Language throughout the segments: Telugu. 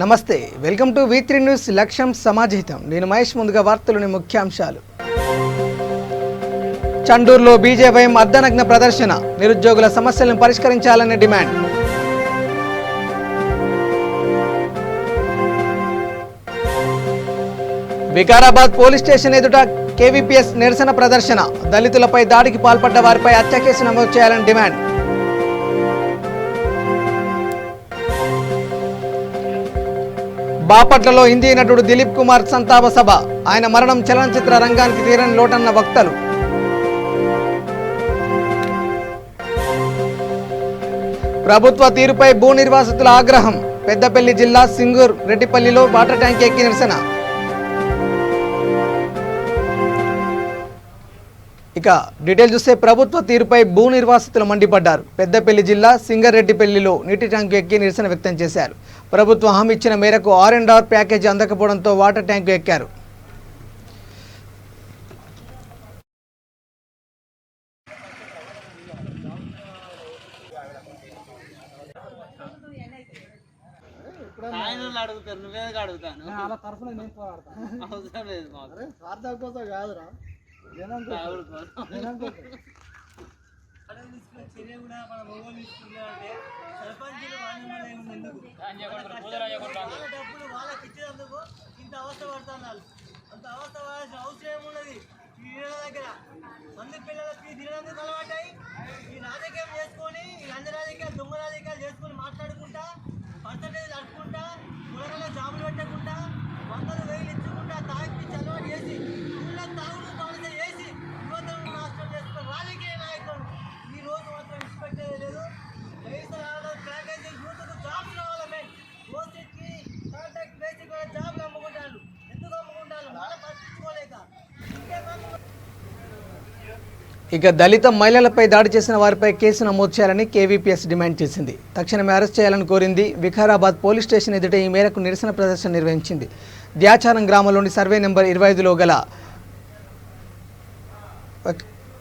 నమస్తే వెల్కమ్ టు V3 న్యూస్ లక్ష్యం సమాజహితం నేను మహేష్ ముందుగా వార్తలోని ముఖ్యాంశాలు చండూరులో బీజేపీ అర్ధనగ్న ప్రదర్శన నిరుద్యోగుల సమస్యలను పరిష్కరించాలనే డిమాండ్ వికారాబాద్ పోలీస్ స్టేషన్ ఎదుట కేవీపీఎస్ నిరసన ప్రదర్శన దళితులపై దాడికి పాల్పడ్డ వారిపై హత్య కేసు నమోదు చేయాలని డిమాండ్ బాపట్లలో హిందీ నటుడు దిలీప్ కుమార్ సంతాప సభ ఆయన మరణం చలనచిత్ర రంగానికి తీరని లోటన్న వక్తలు ప్రభుత్వ తీరుపై భూ నిర్వాసితుల ఆగ్రహం పెద్దపల్లి జిల్లా సింగూర్ రెడ్డిపల్లిలో వాటర్ ట్యాంక్ ఎక్కి నిరసన ఇక డీటెయిల్ చూస్తే ప్రభుత్వ తీరుపై భూ నిర్వాసితులు మండిపడ్డారు పెద్దపల్లి జిల్లా సింగరెడ్డిపల్లిలో నీటి ట్యాంకు ఎక్కి నిరసన వ్యక్తం చేశారు ప్రభుత్వం హామీ ఇచ్చిన మేరకు R&R ప్యాకేజీ అందకపోవడంతో వాటర్ ట్యాంకు ఎక్కారు ఇంత అవస్థ పడుతున్నారు అంత అవస్థ పడాల్సిన అవసరం ఉన్నది ఈ నీళ్ళ దగ్గర మంది పిల్లలకి తినడానికి అలవాటాయి ఈ రాజకీయం చేసుకొని ఈ అన్ని రాజకీయాలు దొంగ రాజకీయాలు చేసుకొని మాట్లాడుకుంటా పర్సంటేజ్ అడుకుంటా కులకల జాబులు పెట్టకుండా 100,000 ఇచ్చుకుంటా తాగిపించి అలవాటు చేసి ఊళ్ళో తాగుడు బానిస చేసి యువతను నాశనం చేసుకున్న రాజకీయ నాయకులు ఈ రోజు మాత్రం ఇచ్చిపెట్టేది లేదు ప్యాకేజీ యూత్కు జాబ్స్ రావాలమే ఓసీకి కాంటాక్ట్ బేసిక్ జాబ్లు అమ్ముకుంటారు ఎందుకు అమ్ముకుంటారు వాళ్ళ పట్టించుకోలేక ఇక దళిత మహిళలపై దాడి చేసిన వారిపై కేసు నమోదు చేయాలని కేవీపీఎస్ డిమాండ్ చేసింది తక్షణమే అరెస్ట్ చేయాలని కోరింది వికారాబాద్ పోలీస్ స్టేషన్ ఎదుట ఈ మేరకు నిరసన ప్రదర్శన నిర్వహించింది ద్యాచారం గ్రామంలోని సర్వే నెంబర్ 25లో గల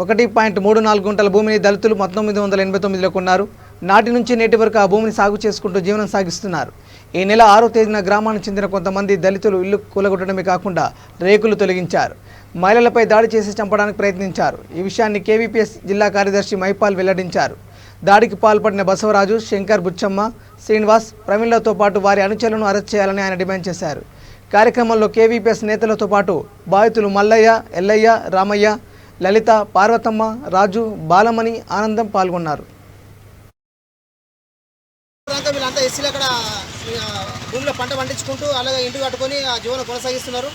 1.34 గుంటల భూమిని దళితులు 1989లో కొన్నారు నాటి నుంచి నేటి వరకు ఆ భూమిని సాగు చేసుకుంటూ జీవనం సాగిస్తున్నారు ఈ నెల 6వ తేదీన గ్రామానికి చెందిన కొంతమంది దళితులు ఇల్లు కూలగొట్టడమే కాకుండా రేకులు తొలగించారు మహిళలపై దాడి చేసి చంపడానికి ప్రయత్నించారు ఈ విషయాన్ని కేవీపీఎస్ జిల్లా కార్యదర్శి మైపాల్ వెల్లడించారు దాడికి పాల్పడిన బసవరాజు శంకర్ బుచ్చమ్మ శ్రీనివాస్ ప్రవీణ్లతో పాటు వారి అనుచరులను అరెస్ట్ చేయాలని ఆయన డిమాండ్ చేశారు కార్యక్రమంలో కేవీపీఎస్ నేతలతో పాటు బాధితులు మల్లయ్య ఎల్లయ్య రామయ్య లలిత పార్వతమ్మ రాజు బాలమణి ఆనందం పాల్గొన్నారు వీళ్ళంతా ఎస్సీలు అక్కడ భూమిలో పంట పండించుకుంటూ అలాగే ఇంటి కట్టుకొని ఆ జీవనం కొనసాగిస్తున్నారు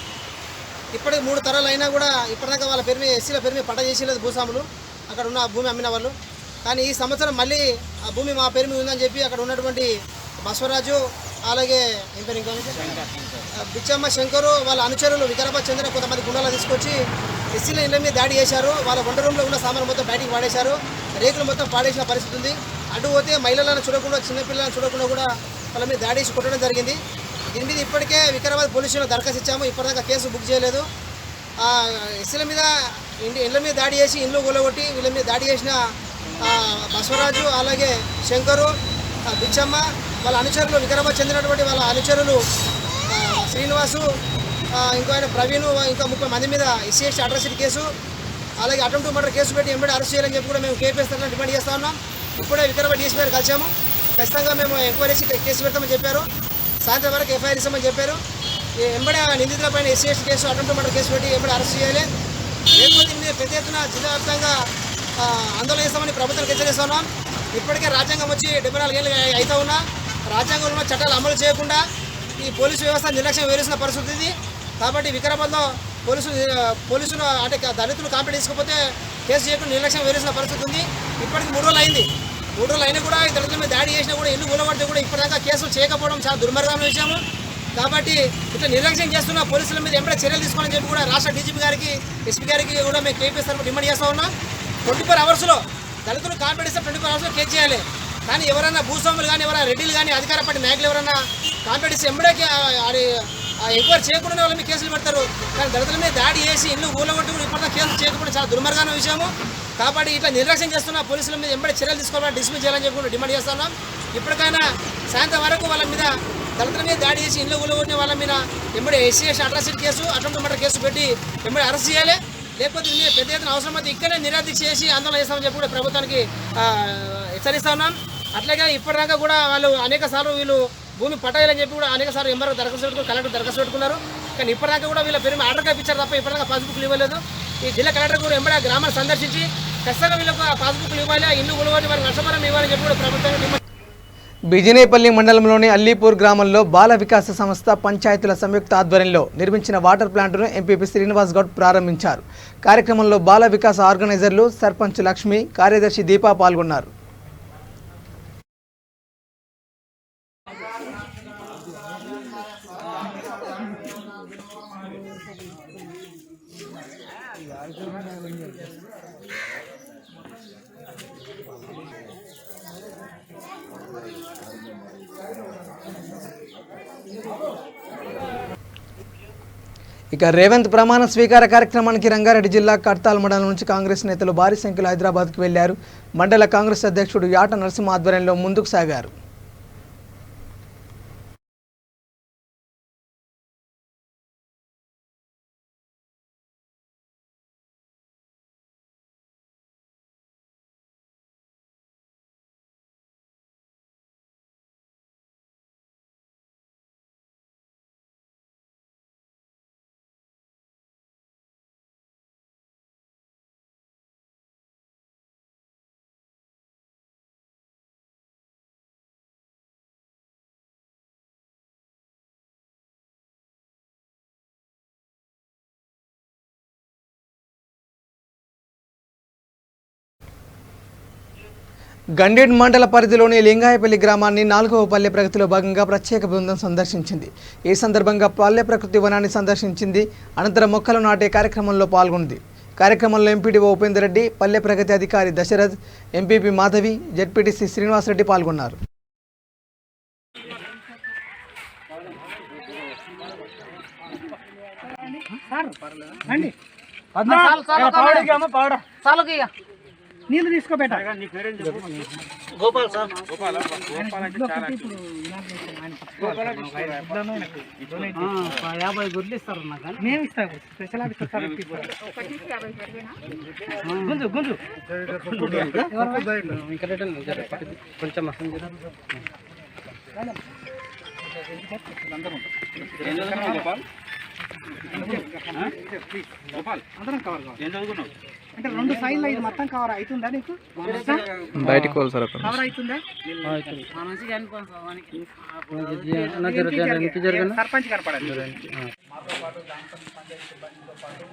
ఇప్పటికి 3 తరాలు అయినా కూడా ఇప్పటిదాకా వాళ్ళ పేరు మీద ఎస్సీల పేరు మీద పంట చేసేలేదు భూస్వాములు అక్కడ ఉన్న భూమి అమ్మిన వాళ్ళు కానీ ఈ సంవత్సరం మళ్ళీ ఆ భూమి మా పేరు మీద ఉందని చెప్పి అక్కడ ఉన్నటువంటి బసవరాజు అలాగే ఇంకా బిచ్చమ్మ శంకరు వాళ్ళ అనుచరులు వికారాబాద్ చెందిన కొంతమంది గుండాలు తీసుకొచ్చి ఎస్సీల ఇళ్ళ మీద దాడి చేశారు వాళ్ళ వంట రూమ్లో ఉన్న సామాను మొత్తం బయటికి పాడేశారు రేకులు మొత్తం పాడేసిన పరిస్థితి ఉంది అటు పోతే మహిళలను చూడకుండా చిన్నపిల్లలను చూడకుండా కూడా వాళ్ళ మీద దాడి చేసి కొట్టడం జరిగింది దీని మీద ఇప్పటికే వికారాబాద్ పోలీస్ స్టేషన్లో దరఖాస్తు ఇచ్చాము ఇప్పటిదాకా కేసు బుక్ చేయలేదు ఎస్సీల మీద ఇళ్ళ మీద దాడి చేసి ఇల్లు కూలగొట్టి వీళ్ళ మీద దాడి చేసిన బసవరాజు అలాగే శంకరు బిచ్చమ్మ వాళ్ళ అనుచరులు వికారాబాద్ చెందినటువంటి వాళ్ళ అనుచరులు శ్రీనివాసు ఇంకో ఆయన ప్రవీణ్ ఇంకా 30 మంది మీద SC అట్రాసిటీ కేసు అలాగే అటెంప్ట్ టు మర్డర్ కేసు పెట్టి ఎంబడి అరెస్ట్ చేయాలని చెప్పి కూడా మేము కేపీఎస్ తరఫున డిమాండ్ చేస్తూ ఉన్నాం ఇప్పుడే వికారాబాద్ DSP గారు కలిసాము ఖచ్చితంగా మేము ఎంక్వైరీ చేసి కేసు పెడతామని చెప్పారు సాయంత్రం వరకు FIR ఇస్తామని చెప్పారు ఎంబడి నిందితులపైన SC case attempt to murder case పెట్టి ఎంబడి అరెస్ట్ చేయాలి లేకపోతే దీని మీద పెద్ద ఎత్తున జిల్లా వ్యాప్తంగా ఆందోళన చేస్తామని ప్రభుత్వానికి హెచ్చరిస్తున్నాం ఇప్పటికే రాజ్యాంగం వచ్చి 74 ఏళ్ళు అవుతా ఉన్నా రాజ్యాంగంలో ఉన్న చట్టాలు అమలు చేయకుండా ఈ పోలీసు వ్యవస్థ నిర్లక్ష్యం వేసిన పరిస్థితి ఇది కాబట్టి వికారాబాద్లో పోలీసులు అంటే దళితులు కాంప్లైంట్ తీసుకోకపోతే కేసు చేయకుండా నిర్లక్ష్యం వేసిన పరిస్థితి ఉంది ఇప్పటికి 3 రోజులు అయింది 3 రోజులు అయినా కూడా దళితుల మీద దాడి చేసినా కూడా ఇల్లు కూలగొడితే కూడా ఇప్పటిదాకా కేసులు చేయకపోవడం చాలా దుర్మార్గమైన విషయము కాబట్టి ఇట్లా నిర్లక్ష్యం చేస్తున్న పోలీసుల మీద ఎంబడే చర్యలు తీసుకోవాలని చెప్పి కూడా రాష్ట్ర DGP గారికి SP గారికి కూడా మేము కేపీఎస్ తరఫున డిమాండ్ చేస్తూ ఉన్నాం 24 అవర్స్లో దళితులు కాంప్లైంట్ ఇస్తే 24 అవర్స్లో కేసు చేయాలి కానీ ఎవరైనా భూస్వాములు కానీ ఎవరైనా రెడ్డిలు కానీ అధికార పార్టీ నాయకులు ఎవరైనా కాంప్లైంట్ ఇస్తే ఎంబడే ఎంక్వైరీ చేయకుండా వాళ్ళ మీద కేసులు పెడతారు కానీ దళితుల మీద దాడి చేసి ఇల్లు ఊళ్ళగొట్టి కూడా ఇప్పటిదాకా కేసులు చేయకపోవడం చాలా దుర్మార్గమైన విషయము కాబట్టి ఇట్లా నిర్లక్ష్యం చేస్తున్న పోలీసుల మీద ఎంబడి చర్యలు తీసుకోవాలని డిస్మిస్ చేయాలని చెప్పి డిమాండ్ చేస్తున్నాం. ఇప్పటికైనా సాయంత్రం వరకు వాళ్ళ మీద దళితుల మీద దాడి చేసి ఇంట్లో కూలగొట్టిన వాళ్ళ మీద ఎంబడి SC atrocity case attempt murder case పెట్టి ఎంబడి అరెస్ట్ చేయాలి. లేకపోతే దీని పెద్ద ఎత్తున అవసరమైతే ఇక్కడనే నిరాదీక్ష చేసి ఆందోళన చేస్తామని చెప్పి కూడా ప్రభుత్వానికి హెచ్చరిస్తా ఉన్నాం. అట్లాగే ఇప్పటిదాకా కూడా వాళ్ళు అనేక సార్లు వీళ్ళు భూమి పట్టాలని చెప్పి కూడా అనేక సార్లు ఎంఆర్ఓ దరఖాస్తు పెట్టుకుని కలెక్టర్ దరఖాస్తు పెట్టుకున్నారు. కానీ ఇప్పటిదాకా కూడా వీళ్ళ పేరు ఆర్డర్ ఇప్పించారు తప్ప ఇప్పటిదాకా పాస్బుక్లు ఇవ్వలేదు. ఈ జిల్లా కలెక్టర్ కూడా ఎంబడి గ్రామాన్ని సందర్శించి ఖచ్చితంగా వీళ్ళకు పాస్బుక్లు ఇవ్వాలి, ఇల్లు కొనుగోలు వారికి నష్టపరం ఇవ్వాలని చెప్పి కూడా ప్రభుత్వం. బిజినేపల్లి మండలంలోని అల్లీపూర్ గ్రామంలో బాల వికాస సంస్థ పంచాయతీల సంయుక్త ఆధ్వర్యంలో నిర్మించిన వాటర్ ప్లాంట్ను ఎంపీపీ శ్రీనివాస్ గౌడ్ ప్రారంభించారు. కార్యక్రమంలో బాల వికాస ఆర్గనైజర్లు సర్పంచ్ లక్ష్మి, కార్యదర్శి దీపా పాల్గొన్నారు. ఇక రేవంత్ ప్రమాణ స్వీకార కార్యక్రమానికి రంగారెడ్డి జిల్లా కడ్తాల్ మండలం నుంచి కాంగ్రెస్ నేతలు భారీ సంఖ్యలో హైదరాబాద్కు వెళ్లారు. మండల కాంగ్రెస్ అధ్యక్షుడు యాట నరసింహ ఆధ్వర్యంలో ముందుకు సాగారు. గండేడ్ మండల పరిధిలోని లింగాయపల్లి గ్రామాన్ని 4వ పల్లె ప్రగతిలో భాగంగా ప్రత్యేక బృందం సందర్శించింది. ఈ సందర్భంగా పల్లె ప్రకృతి వనాన్ని సందర్శించింది. అనంతరం మొక్కలు నాటే కార్యక్రమంలో పాల్గొంది. కార్యక్రమంలో ఎంపీడీఓ ఉపేందర్ రెడ్డి, పల్లె ప్రగతి అధికారి దశరథ్, ఎంపీపీ మాధవి, జెడ్పీటీసీ శ్రీనివాసరెడ్డి పాల్గొన్నారు. నీళ్ళు తీసుకోబెట్ట గోపాల్ సార్ యాభై గుడ్లు ఇస్తారు మేము ఇస్తాము స్పెషల్ గుంజు గుంజు కొంచెం అందరం కవర్ కావాలి అంటే 2 సైడ్లు ఇది మొత్తం కవర్ అవుతుందా నీకు బయటికి సార్ కవర్ అవుతుందా సర్పంచ్ కనపడాలి. మాతో పాటు గ్రామ పంచాయతీ సిబ్బందితో పాటు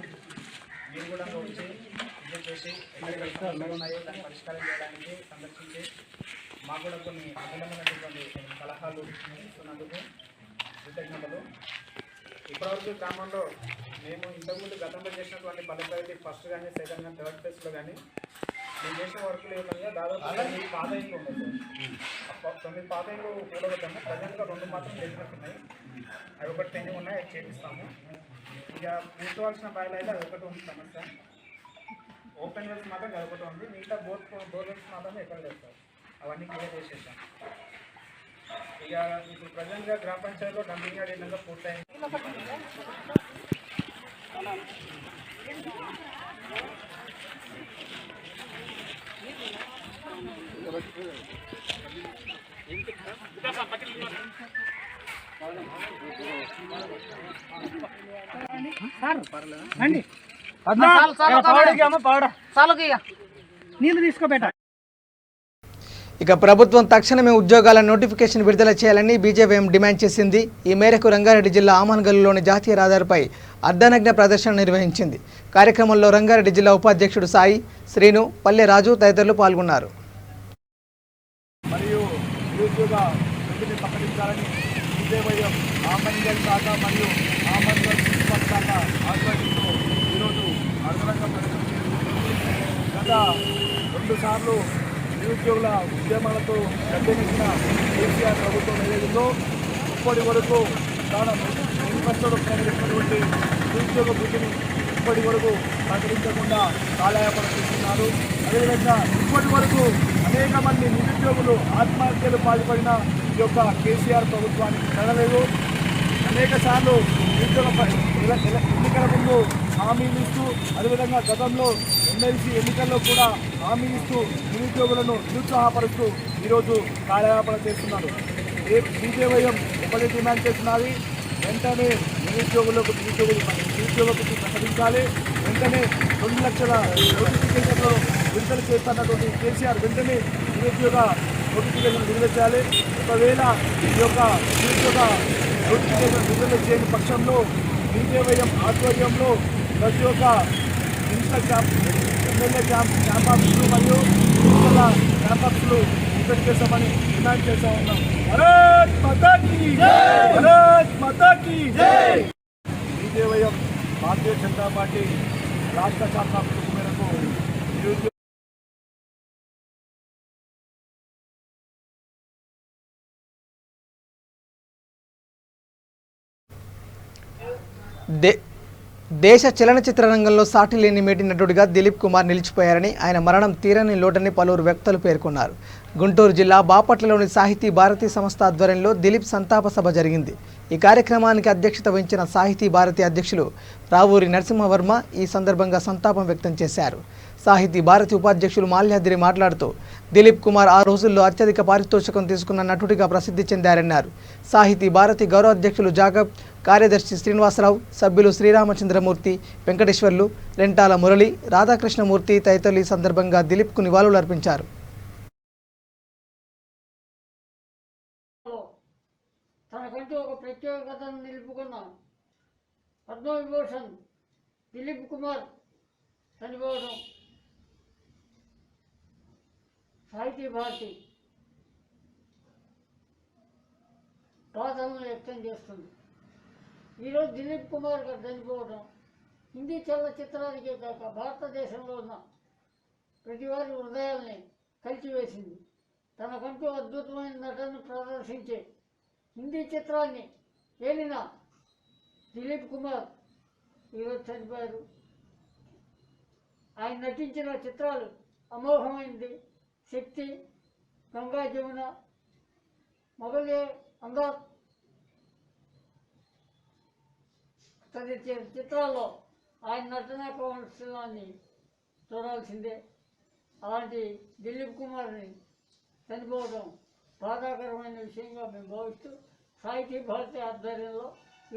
మీరు కూడా వచ్చి విజిట్ చేసి ఉన్నాయో దాన్ని పరిష్కారం చేయడానికి సందర్శించి మాకు కూడా కొన్ని అమూల్యమైనటువంటి సలహాలు ఇస్తున్నందుకు కృతజ్ఞతలు. ఇప్పటివరకు గ్రామంలో మేము ఇంతకుముందు గతంలో చేసినటువంటి పల్లె ప్రగతి ఫస్ట్ కానీ సెకండ్ కానీ థర్డ్ ఫేజ్లో కానీ మేము చేసిన వర్కులు ఏమన్నా దాదాపు 9 పాత ఇండ్లు ఉన్నాయి సార్. 9 పాత ఇండ్లు కూడగొట్టాము. ప్రజెంట్గా 2 మాత్రం చేసినట్టున్నాయి. అవి ఒకటి పెండింగ్ ఉన్నాయి, అవి చేపిస్తాము. ఇక కూర్చోవాల్సిన బాయిలు అయితే అది ఒకటి ఉంది సమస్య. ఓపెన్ వెల్స్ మాత్రం అది ఒకటి ఉంది. మిగతా బోర్వెల్స్ మాత్రమే ఎక్కడ లేదు సార్. అవన్నీ క్లియర్ చేసేసాం. ఇక ఇప్పుడు ప్రజెంట్గా గ్రామ పంచాయతీలో డంపింగ్ యార్డ్ విధంగా పూర్తయింది. నీళ్ళు తీసుకోబెట్ట. ఇక ప్రభుత్వం తక్షణమే ఉద్యోగాల నోటిఫికేషన్ విడుదల చేయాలని బీజేపీ డిమాండ్ చేసింది. ఈ మేరకు రంగారెడ్డి జిల్లా ఆమన్గల్లులోని జాతీయ రహదారిపై అర్ధనగ్న ప్రదర్శన నిర్వహించింది. కార్యక్రమంలో రంగారెడ్డి జిల్లా ఉపాధ్యక్షుడు సాయి, శ్రీను, పల్లె రాజు తదితరులు పాల్గొన్నారు. మరియు నిరుద్యోగ వృద్ధిని ప్రకటించాలని బీజేవైఎం ఆమన్గల్ శాఖ మరియు ఆమన్గల్ మున్సిపల్ శాఖ ఆధ్వర్యంలో ఈరోజు అర్ధనగ్న ప్రదర్శన చేస్తుంది. గత 2 సార్లు నిరుద్యోగుల ఉద్యమాలతో గద్దెనెక్కిన కేసీఆర్ ప్రభుత్వం ఏదైతుందో ఇప్పటి వరకు తాను మేనిఫెస్టోలో ప్రకటించినటువంటి నిరుద్యోగ వృద్ధిని ఇప్పటి వరకు ప్రకటించకుండా కాలయాపన చేస్తున్నారు. అదేవిధంగా ఇప్పటి వరకు అనేక మంది నిరుద్యోగులు ఆత్మహత్యలు పాల్పడిన ఈ యొక్క కేసీఆర్ ప్రభుత్వానికి నడలేదు. అనేక సార్లు ఎన్నికల ముందు హామీలు ఇస్తూ, అదేవిధంగా గతంలో ఎమ్మెల్సీ ఎన్నికల్లో కూడా హామీ ఇస్తూ నిరుద్యోగులను నిరుత్సాహపరుస్తూ ఈరోజు కార్యకలాపన చేస్తున్నారు. బీజేవైఎం ఒకటి డిమాండ్ చేస్తున్నది, వెంటనే నిరుద్యోగులకు ప్రకటించాలి. వెంటనే 2 లక్షల నోటిఫికేషన్లు విడుదల చేస్తున్నటువంటి కేసీఆర్ వెంటనే నిరుద్యోగ నోటిఫికేషన్ విడుదల చేయాలి. ఒకవేళ ఈ యొక్క నిరుద్యోగ నోటిఫికేషన్ విడుదల చేయని పక్షంలో బీజేవైఎం ఆధ్వర్యంలో ప్రతి ఒక్క ఎమ్మెల్యే క్యాంపస్లు మరియు ఎన్నికల క్యాంపస్లు ఓపెన్ చేస్తామని డిమాండ్ చేస్తూ ఉన్నాం. భారత్ మాతా కీ జై! భారత్ మాతా కీ జై! బీజేవైఎం భారతీయ జనతా పార్టీ రాష్ట్ర శాఖ పిలుపు మేరకు నిరుద్యోగ దేశ చలనచిత్ర రంగంలో సాటి లేని మేటి నటుడిగా దిలీప్ కుమార్ నిలిచిపోయారని, ఆయన మరణం తీరని లోటని పలువురు వ్యక్తులు పేర్కొన్నారు. గుంటూరు జిల్లా బాపట్లలోని సాహితీ భారతి సంస్థ ఆధ్వర్యంలో దిలీప్ సంతాప సభ జరిగింది. ఈ కార్యక్రమానికి అధ్యక్షత వహించిన సాహితీ భారతి అధ్యక్షులు రావూరి నరసింహవర్మ ఈ సందర్భంగా సంతాపం వ్యక్తం చేశారు. సాహితీ భారతి ఉపాధ్యక్షులు మాల్యాద్రి మాట్లాడుతూ దిలీప్ కుమార్ ఆ రోజుల్లో అత్యధిక పారితోషికం తీసుకున్న నటుడిగా ప్రసిద్ధి చెందారన్నారు. సాహితీ భారతి గౌరవ అధ్యక్షులు జాగబ్, కార్యదర్శి శ్రీనివాసరావు, సభ్యులు శ్రీరామచంద్రమూర్తి, వెంకటేశ్వర్లు, రెంటాల మురళి, రాధాకృష్ణమూర్తి తదితరులు ఈ సందర్భంగా దిలీప్కు నివాళులు అర్పించారు. తనకంటూ ఒక ప్రత్యేకతను నిలుపుకున్న పద్మవిభూషణ్ దిలీప్ కుమార్ చనిపోవడం సాహితీ భారతి బాధలను వ్యక్తం చేస్తుంది. ఈరోజు దిలీప్ కుమార్ గారు చనిపోవడం హిందీ చలనచిత్రానికే కాక భారతదేశంలో ఉన్న ప్రతి వారి హృదయాల్ని కలిచివేసింది. తనకంటూ అద్భుతమైన నటనను ప్రదర్శించే హిందీ చిత్రాన్ని ఏలిన దిలీప్ కుమార్ ఈరోజు చనిపోయారు. ఆయన నటించిన చిత్రాలు అమోఘమైంది. శక్తి, గంగా జమున, మొగలే అందాజ్ తదితర చిత్రాల్లో ఆయన నటనా కౌశలాన్ని చూడాల్సిందే. అలాంటి దిలీప్ కుమార్ని చనిపోవడం బాధాకరమైన విషయంగా మేము భావిస్తూ సాహితీ భారతి ఆధ్వర్యంలో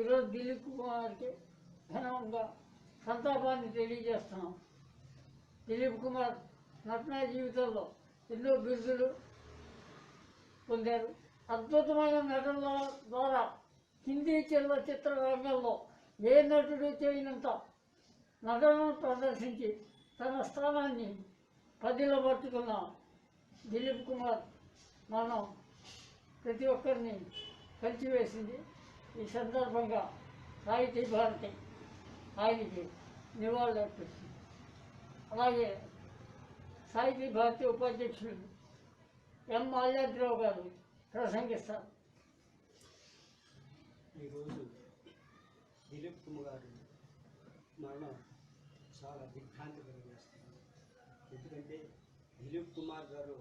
ఈరోజు దిలీప్ కుమార్కి ఘనంగా సంతాపాన్ని తెలియజేస్తున్నాం. దిలీప్ కుమార్ నటనా జీవితంలో ఎన్నో బిరుదులు పొందారు. అద్భుతమైన నటనల ద్వారా హిందీ చలనచిత్ర రంగంలో ఏ నటుడు చేయనంత నటనను ప్రదర్శించి తన స్థానాన్ని పదిలో పట్టుకున్న దిలీప్ కుమార్ మనం ప్రతి ఒక్కరిని కలిసివేసింది. ఈ సందర్భంగా సాహితీ భారతి ఆయనకి నివాళులు అర్పిస్తుంది. అలాగే సాహితీ భారతి ఉపాధ్యక్షులు ఎం మాల్యాద్రావు గారు ప్రసంగిస్తారు. ఈరోజు దిలీప్ కుమార్ గారు మరణం చాలా దిగ్భ్రాంతి కలిగిస్తుంది. ఎందుకంటే దిలీప్ కుమార్ గారు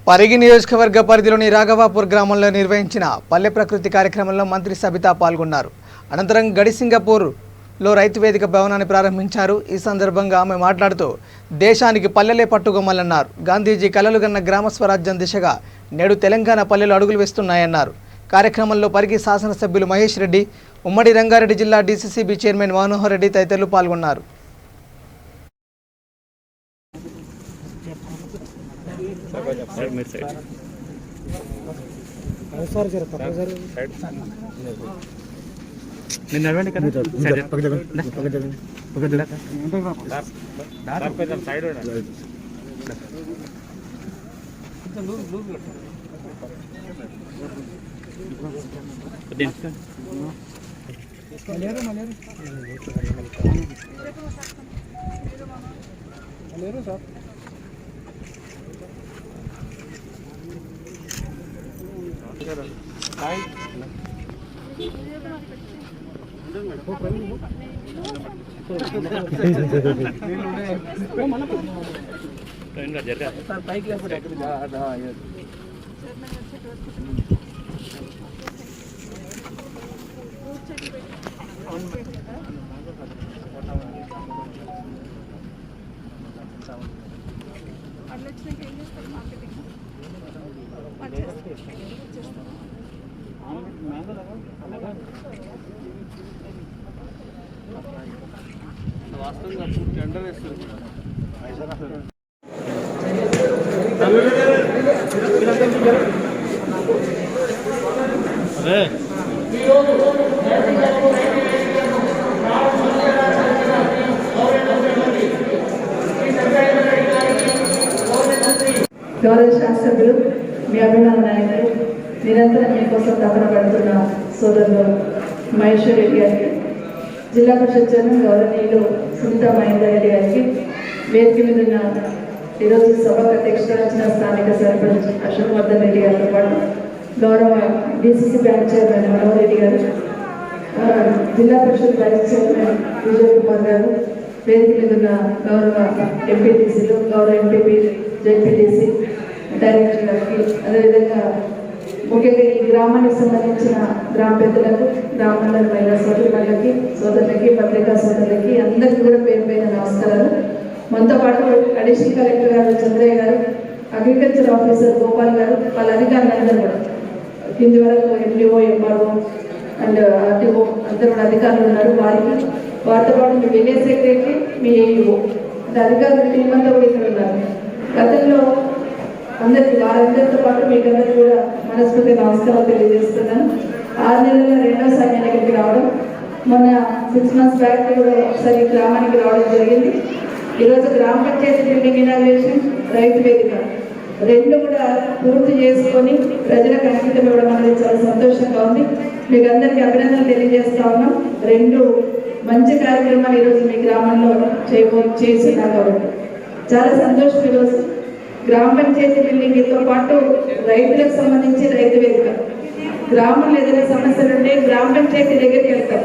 పరిగి నియోజకవర్గ పరిధిలోని రాఘవాపూర్ గ్రామంలో నిర్వహించిన పల్లె ప్రకృతి కార్యక్రమంలో మంత్రి సబితా పాల్గొన్నారు. అనంతరం గడిసింగపూర్లో రైతు వేదిక భవనాన్ని ప్రారంభించారు. ఈ సందర్భంగా ఆమె మాట్లాడుతూ దేశానికి పల్లెలే పట్టుకోమలన్నారు. గాంధీజీ కలలుగన్న గ్రామ స్వరాజ్యం దిశగా నేడు తెలంగాణ పల్లెలు అడుగులు వేస్తున్నాయన్నారు. కార్యక్రమంలో పరిగి శాసనసభ్యులు మహేష్ రెడ్డి, ఉమ్మడి రంగారెడ్డి జిల్లా డీసీసీబీ చైర్మన్ మనోహర్ రెడ్డి తదితరులు పాల్గొన్నారు. గౌరవ శాసకులు, మీ అభిమాన నాయకులు, నిరంతరం మీకోసం తపన పడుతున్న సోదరులు మహేశ్వర్ రెడ్డి గారికి, జిల్లా పరిషత్ చైర్మన్ గౌరవనీయులు సునీత మహేందర్ రెడ్డి గారికి, వేదిక మీద ఉన్న ఈరోజు సభకు అధ్యక్షత వచ్చిన స్థానిక సర్పంచ్ అశోక్ వర్ధన్ రెడ్డి గారితో పాటు గౌరవ DCC bank chairman Manohar Reddy గారు, జిల్లా పరిషత్ వైస్ చైర్మన్ విజయ్ కుమార్ గారు, వేదిక మీద ఉన్న గౌరవ ఎంపీటీసీలు, గౌరవ ఎంపీపీ, జెడ్పీటీసీ డైరెక్టర్ గారికి, అదేవిధంగా ముఖ్యంగా ఈ గ్రామానికి సంబంధించిన గ్రామ పెద్దలకు, గ్రామంలోని మహిళా సోదరులకి, పత్రికా సోదరులకి అందరికీ కూడా పేరు పైన నమస్కారాలు. మనతో పాటు అడిషనల్ కలెక్టర్ గారు చంద్రయ్య గారు, అగ్రికల్చర్ ఆఫీసర్ గోపాల్ గారు, వాళ్ళ అధికారులందరూ కూడా కింది వరకు ఎండిఓ, ఎంఆర్ఓ అండ్ ఆర్టీఓ అందరూ కూడా అధికారులు ఉన్నారు. వారితో పాటు మీ విలేజ్ సెక్రటరీ, మీ ఏఈఓ అంటే అధికారులు టీం అంతా కూడా ఇక్కడ ఉన్నారు. గతంలో అందరికీ వారందరితో పాటు మీకు అందరికీ కూడా మనస్ఫూర్తి నమస్కారాలు తెలియజేస్తున్నాను. 6 నెలల రెండోసారి నేను ఇక్కడికి రావడం, మొన్న 6 months బ్యాక్ కూడా ఒకసారి గ్రామానికి రావడం జరిగింది. ఈరోజు గ్రామ పంచాయతీ బిల్డింగ్ ఇనాగ్రేషన్, రైతు వేదిక రెండు కూడా పూర్తి చేసుకొని ప్రజలకు అంకితం ఇవ్వడం అనేది చాలా సంతోషంగా ఉంది. మీకు అందరికీ అభినందనలు తెలియజేస్తా ఉన్నాం. 2 మంచి కార్యక్రమాలు ఈరోజు మీ గ్రామంలో చేస్తున్నారు కాబట్టి చాలా సంతోషం. ఈరోజు గ్రామ పంచాయతీ బిల్డింగ్తో పాటు రైతులకు సంబంధించి రైతు వేదిక, గ్రామంలో ఏదైనా సమస్యలు ఉంటే గ్రామ పంచాయతీ దగ్గరికి వెళ్తాం,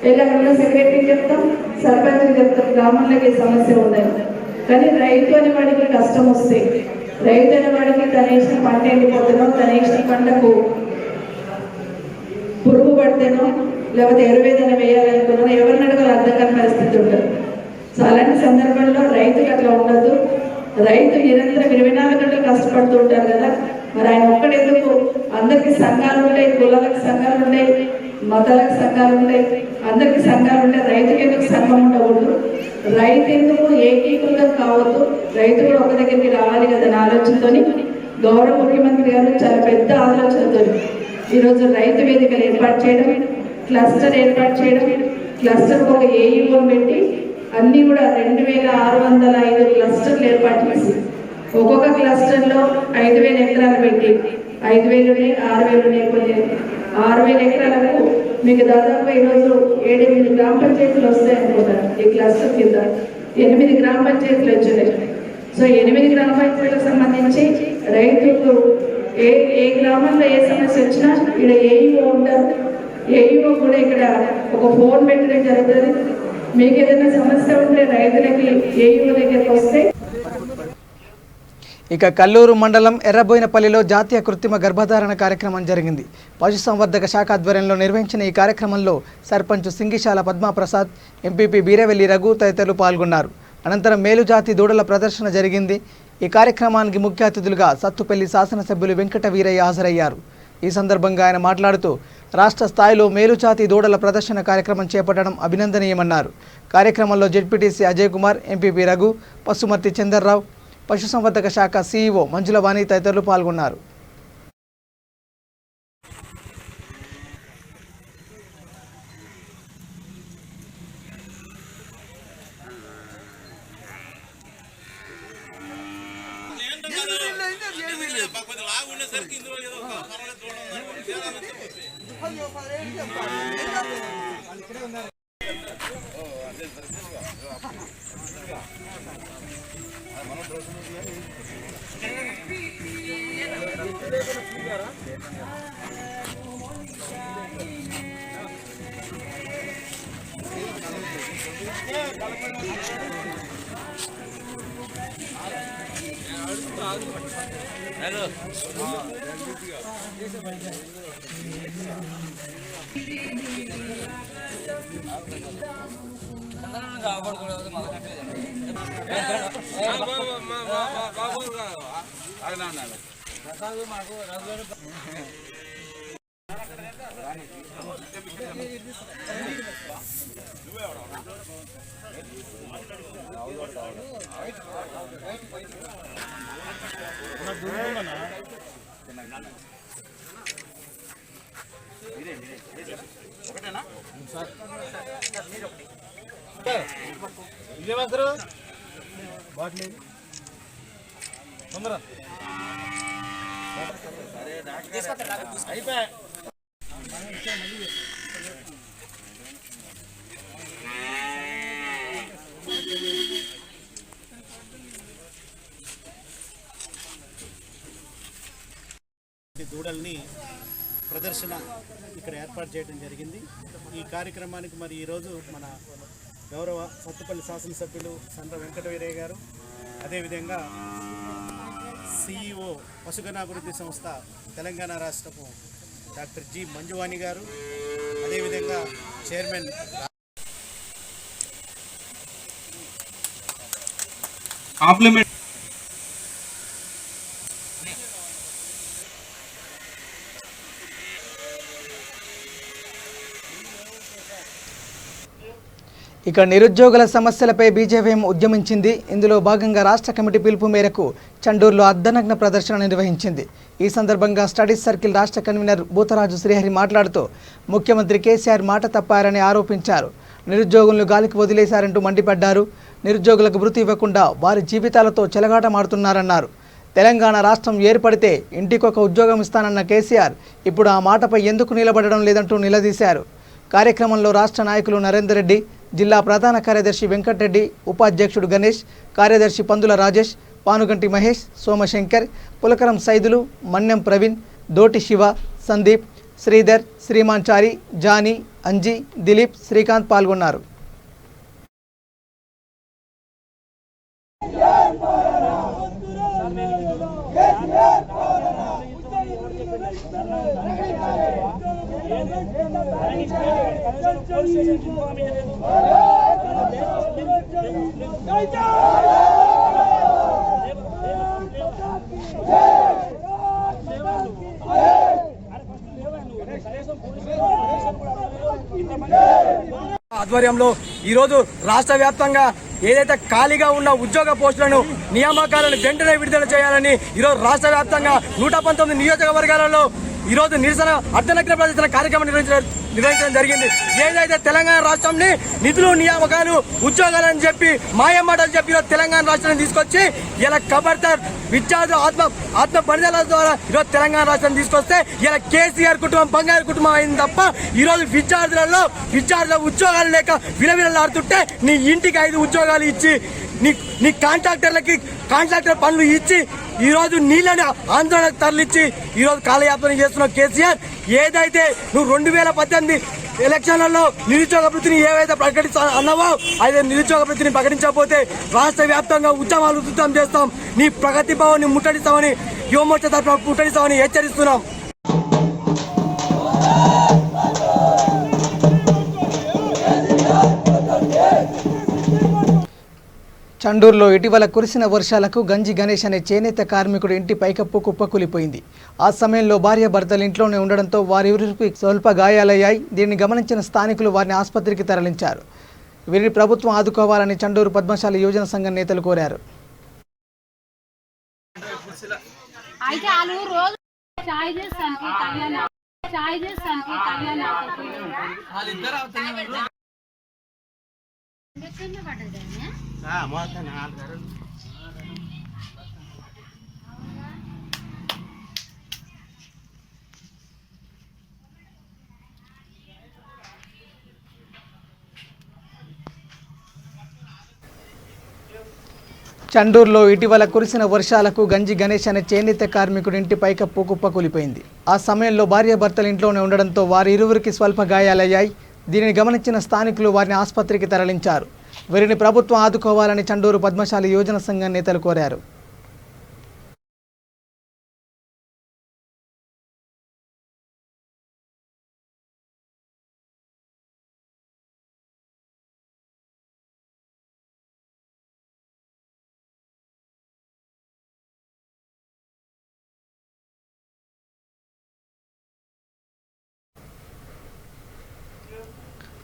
వెళ్ళకుండా సెక్రటరీకి చెప్తాం, సర్పంచ్కి చెప్తాం గ్రామంలోకి సమస్య ఉన్నాయి. కానీ రైతు అనే వాడికి కష్టం వస్తే, రైతు అనే వాడికి తన వేసిన పంట ఎండిపోతేనో, తన వేసిన పంటకు పురుగు పడితేనో, లేకపోతే ఎరువేదన వేయాలనుకున్నా ఎవరిని అడగాలి అర్థం కాని పరిస్థితి ఉంటుంది. సో అలాంటి సందర్భంలో రైతుకి అట్లా ఉండదు. రైతు నిరంతరం 24 గంటలు కష్టపడుతూ ఉంటారు కదా, మరి ఆయన ఒక్కడెందుకు? అందరికి సంఘాలు ఉంటాయి, కులాలకు సంఘాలు ఉంటాయి, మతాలకు సంఘాలు ఉంటాయి, అందరికి సంఘాలు ఉంటాయి. రైతుకి ఎందుకు సంఘం ఉండకూడదు? రైతు ఎందుకు ఏకీకృతం కావద్దు? రైతు కూడా ఒక దగ్గరికి రావాలి కదా అనే ఆలోచనతో గౌరవ ముఖ్యమంత్రి గారు చాలా పెద్ద ఆలోచనతో ఈరోజు రైతు వేదికలు ఏర్పాటు చేయడం, క్లస్టర్ ఏర్పాటు చేయడం, క్లస్టర్కి ఒక ఏఈఓ పెట్టి అన్నీ కూడా 2605 క్లస్టర్లు ఏర్పాటు చేసి ఒక్కొక్క క్లస్టర్లో 5000 ఎకరాలు పెట్టి 5000 ఉన్నాయి, 6000 ఉన్నాయి, కొన్ని 6000 ఎకరాలకు మీకు దాదాపు ఈరోజు 7-8 గ్రామ పంచాయతీలు వస్తాయి అనుకుంటారు. ఈ క్లస్టర్ కింద 8 గ్రామ పంచాయతీలు వచ్చినాయి. సో 8 గ్రామ పంచాయతీలకు సంబంధించి రైతులకు ఏ గ్రామంలో ఏ సమస్య వచ్చినా ఇక్కడ ఏఈఓ ఉంటారు. ఏఈఓ కూడా ఇక్కడ ఒక ఫోన్ పెట్టడం జరుగుతుంది. మీకు ఏదైనా సమస్య ఉంటే రైతులకి ఏఈఓ దగ్గరికి వస్తే. ఇక కల్లూరు మండలం ఎర్రబోయినపల్లిలో జాతీయ కృత్రిమ గర్భధారణ కార్యక్రమం జరిగింది. పశుసంవర్ధక శాఖ ఆధ్వర్యంలో నిర్వహించిన ఈ కార్యక్రమంలో సర్పంచ్ సింగిశాల పద్మాప్రసాద్, ఎంపీపీ బీరవెల్లి రఘు తదితరులు పాల్గొన్నారు. అనంతరం మేలుజాతి దూడల ప్రదర్శన జరిగింది. ఈ కార్యక్రమానికి ముఖ్య అతిథులుగా సత్తుపల్లి శాసనసభ్యులు వెంకట వీరయ్య హాజరయ్యారు. ఈ సందర్భంగా ఆయన మాట్లాడుతూ రాష్ట్ర స్థాయిలో మేలుజాతి దూడల ప్రదర్శన కార్యక్రమం చేపట్టడం అభినందనీయమన్నారు. కార్యక్రమంలో జెడ్పీటీసీ అజయ్ కుమార్, ఎంపీపీ రఘు, పశుమర్తి చందర్రావు, పశుసంవర్ధక శాఖ సీఈఓ మంజులవాణి తదితరులు పాల్గొన్నారు. దూడల్ని ప్రదర్శన ఇక్కడ ఏర్పాటు చేయడం జరిగింది. ఈ కార్యక్రమానికి మరి ఈరోజు మన గౌరవ సత్తుపల్లి శాసనసభ్యులు సండ్ర వెంకటవీరయ్య గారు, అదేవిధంగా CEO పశుగణాభివృద్ధి సంస్థ తెలంగాణ రాష్ట్రపు డాక్టర్ జి మంజువాణి గారు, అదేవిధంగా చైర్మన్ కాంప్లిమెంట్ ఇక నిరుద్యోగుల సమస్యలపై బీజేపీఎం ఉద్యమించింది. ఇందులో భాగంగా రాష్ట్ర కమిటీ పిలుపు మేరకు చండూరులో అర్ధనగ్న ప్రదర్శన నిర్వహించింది. ఈ సందర్భంగా స్టడీస్ సర్కిల్ రాష్ట్ర కన్వీనర్ బూతరాజు శ్రీహరి మాట్లాడుతూ ముఖ్యమంత్రి కేసీఆర్ మాట తప్పారని ఆరోపించారు. నిరుద్యోగులను గాలికి వదిలేశారంటూ మండిపడ్డారు. నిరుద్యోగులకు వృత్తి ఇవ్వకుండా వారి జీవితాలతో చెలగాటమాడుతున్నారన్నారు. తెలంగాణ రాష్ట్రం ఏర్పడితే ఇంటికొక ఉద్యోగం ఇస్తానన్న కేసీఆర్ ఇప్పుడు ఆ మాటపై ఎందుకు నిలబడడం లేదంటూ నిలదీశారు. కార్యక్రమంలో రాష్ట్ర నాయకులు నరేందర్ రెడ్డి, జిల్లా ప్రధాన కార్యదర్శి వెంకటరెడ్డి, ఉపాధ్యక్షుడు గణేష్, కార్యదర్శి పందుల రాజేష్, పానుగంటి మహేష్, సోమశంకర్, పులకరం సైదులు, మన్యం ప్రవీణ్, దోటి శివ, సందీప్, శ్రీధర్, శ్రీమాన్చారి, జానీ, అంజీ, దిలీప్, శ్రీకాంత్ పాల్గొన్నారు. ఆధ్వర్యంలో ఈరోజు రాష్ట్ర వ్యాప్తంగా ఏదైతే ఖాళీగా ఉన్న ఉద్యోగ పోస్టులను నియామకాలను వెంటనే విడుదల చేయాలని ఈరోజు రాష్ట్ర వ్యాప్తంగా 119 నియోజకవర్గాలలో ఈరోజు నిరసన అర్ధనగ్న ప్రదర్శన కార్యక్రమం నిర్వహించడం జరిగింది. ఏదైతే తెలంగాణ రాష్ట్రంని నిధులు, నియామకాలు, ఉద్యోగాలని చెప్పి మాయమాటలు చెప్పి ఈరోజు తెలంగాణ రాష్ట్రాన్ని తీసుకొచ్చి ఇలా ఖబర్దార్ విద్యార్థులు ఆత్మ బలిదానాల ద్వారా ఈరోజు తెలంగాణ రాష్ట్రాన్ని తీసుకొస్తే ఇలా కేసీఆర్ కుటుంబం బంగారు కుటుంబం అయింది తప్ప ఈరోజు విద్యార్థుల ఉద్యోగాలు లేక విలవిలలాడుతుంటే నీ ఇంటికి 5 ఉద్యోగాలు ఇచ్చి నీ కాంట్రాక్టర్ పనులు ఇచ్చి ఈరోజు నీళ్ళని ఆందోళనకు తరలిచ్చి ఈరోజు కాలయాపన చేస్తున్న కేసీఆర్ ఏదైతే నువ్వు 2018 ఎలక్షన్లలో నిరుద్యోగ వృత్తిని ఏవైతే అన్నావో అదే నిరుద్యోగ వృత్తిని ప్రకటించకపోతే రాష్ట్ర వ్యాప్తంగా ఉద్యమాలు ఉధృతం చేస్తాం, నీ ప్రగతి భవన్ని ముట్టడిస్తామని యువమోర్చా తరఫున ముట్టడిస్తామని హెచ్చరిస్తున్నాం. చండూరులో ఇటీవల కురిసిన వర్షాలకు గంజి గణేష్ అనే చేనేత కార్మికుడు ఇంటి పైకప్పు కుప్పకూలిపోయింది. ఆ సమయంలో భార్య భర్తలు ఇంట్లోనే ఉండడంతో వారిరువురికి స్వల్ప గాయాలయ్యాయి. దీన్ని గమనించిన స్థానికులు వారిని ఆసుపత్రికి తరలించారు. వీరిని ప్రభుత్వం ఆదుకోవాలని చండూరు పద్మశాలి యువజన సంఘం నేతలు కోరారు. చండూరులో ఇటీవల కురిసిన వర్షాలకు గంజి గణేష్ అనే చేనేత కార్మికుడి ఇంటి పైకప్పు కుప్పకూలిపోయింది. ఆ సమయంలో భార్యాభర్తలు ఇంట్లోనే ఉండడంతో వారి ఇరువురికి స్వల్ప గాయాలయ్యాయి. దీనిని గమనించిన స్థానికులు వారిని ఆసుపత్రికి తరలించారు. వీరిని ప్రభుత్వం ఆదుకోవాలని చండూరు పద్మశాలి యువజన సంఘం నేతలు కోరారు.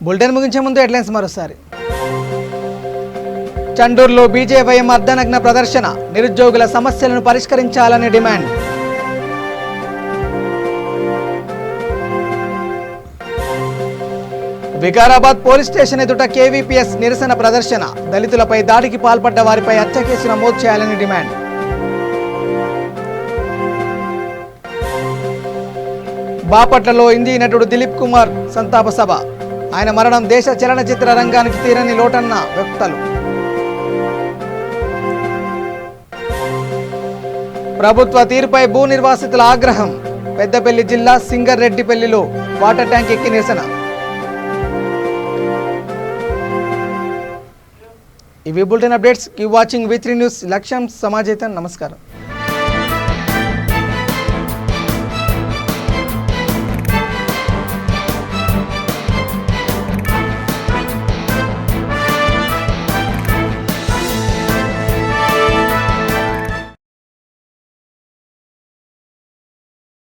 బులెటిన్ ముగించే ముందు హెడ్లైన్స్ మరోసారి. చండూరులో బీజేవైఎం అర్ధనగ్న ప్రదర్శన, నిరుద్యోగుల సమస్యలను పరిష్కరించాలని డిమాండ్. వికారాబాద్ పోలీస్ స్టేషన్ ఎదుట కేవీపీఎస్ నిరసన ప్రదర్శన, దళితులపై దాడికి పాల్పడ్డ వారిపై హత్య కేసు నమోదు చేయాలని డిమాండ్. బాపట్లలో హిందీ నటుడు దిలీప్ కుమార్ సంతాప సభ, ఆయన మరణం దేశ చలనచిత్ర రంగానికి తీరని లోటన్న వ్యక్తులు. ప్రభుత్వ తీరుపై భూ నిర్వాసితుల ఆగ్రహం, పెద్దపల్లి జిల్లా సింగర్రెడ్డిపల్లిలో వాటర్ ట్యాంక్ ఎక్కి నిరసన. ఇవి bulletin updates. Keep watching V3 news. లక్ష్యం సమాజేతం. నమస్కారం.